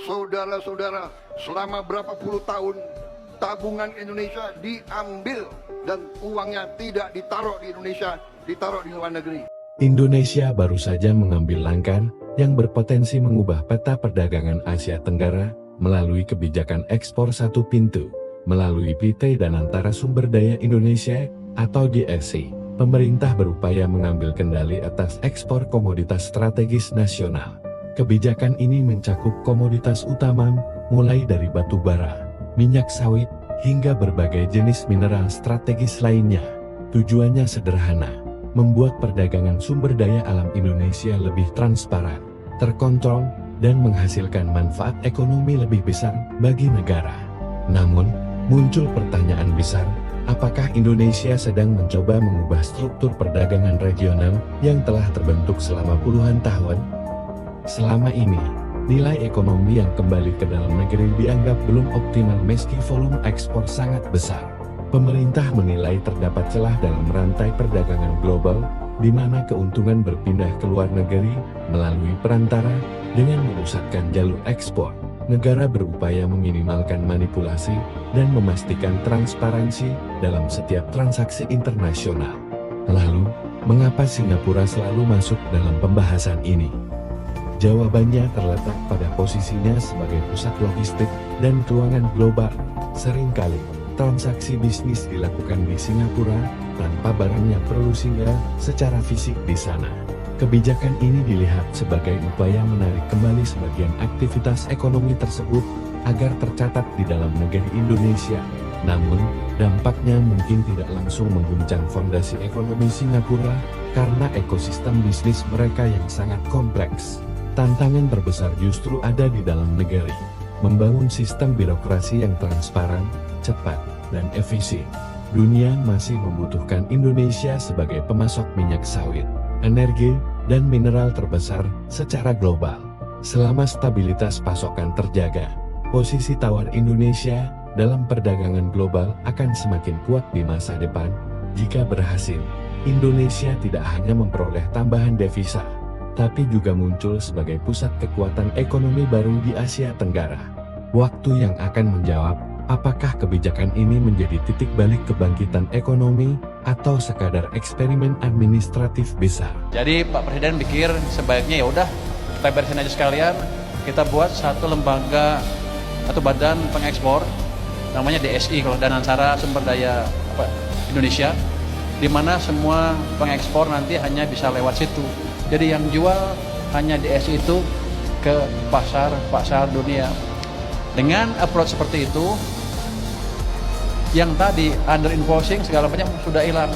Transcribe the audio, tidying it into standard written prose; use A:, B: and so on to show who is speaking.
A: Saudara-saudara, selama berapa puluh tahun tabungan Indonesia diambil dan uangnya tidak ditaruh di Indonesia, ditaruh di luar negeri.
B: Indonesia baru saja mengambil langkah yang berpotensi mengubah peta perdagangan Asia Tenggara melalui kebijakan ekspor satu pintu. Melalui PT dan Antara Sumber Daya Indonesia atau DSI, pemerintah berupaya mengambil kendali atas ekspor komoditas strategis nasional. Kebijakan ini mencakup komoditas utama mulai dari batu bara, minyak sawit, hingga berbagai jenis mineral strategis lainnya. Tujuannya sederhana, membuat perdagangan sumber daya alam Indonesia lebih transparan, terkontrol, dan menghasilkan manfaat ekonomi lebih besar bagi negara. Namun, muncul pertanyaan besar, apakah Indonesia sedang mencoba mengubah struktur perdagangan regional yang telah terbentuk selama puluhan tahun? Selama ini, nilai ekonomi yang kembali ke dalam negeri dianggap belum optimal meski volume ekspor sangat besar. Pemerintah menilai terdapat celah dalam rantai perdagangan global, di mana keuntungan berpindah ke luar negeri melalui perantara. Dengan memusatkan jalur ekspor, negara berupaya meminimalkan manipulasi dan memastikan transparansi dalam setiap transaksi internasional. Lalu, mengapa Singapura selalu masuk dalam pembahasan ini? Jawabannya terletak pada posisinya sebagai pusat logistik dan keuangan global. Seringkali, transaksi bisnis dilakukan di Singapura tanpa barangnya perlu singgah secara fisik di sana. Kebijakan ini dilihat sebagai upaya menarik kembali sebagian aktivitas ekonomi tersebut agar tercatat di dalam negeri Indonesia. Namun, dampaknya mungkin tidak langsung mengguncang fondasi ekonomi Singapura karena ekosistem bisnis mereka yang sangat kompleks. Tantangan terbesar justru ada di dalam negeri, membangun sistem birokrasi yang transparan, cepat, dan efisien. Dunia masih membutuhkan Indonesia sebagai pemasok minyak sawit, energi, dan mineral terbesar secara global. Selama stabilitas pasokan terjaga, posisi tawar Indonesia dalam perdagangan global akan semakin kuat di masa depan. Jika berhasil, Indonesia tidak hanya memperoleh tambahan devisa, tapi juga muncul sebagai pusat kekuatan ekonomi baru di Asia Tenggara. Waktu yang akan menjawab, apakah kebijakan ini menjadi titik balik kebangkitan ekonomi atau sekadar eksperimen administratif besar.
C: Jadi Pak Presiden pikir sebaiknya ya udah kita beresin aja sekalian, kita buat satu lembaga atau badan pengekspor namanya DSI kalau Dana Antara Sumber Daya Indonesia, di mana semua pengekspor nanti hanya bisa lewat situ. Jadi yang jual hanya DSI itu ke pasar dunia. Dengan approach seperti itu, yang tadi under invoicing segala macam sudah hilang.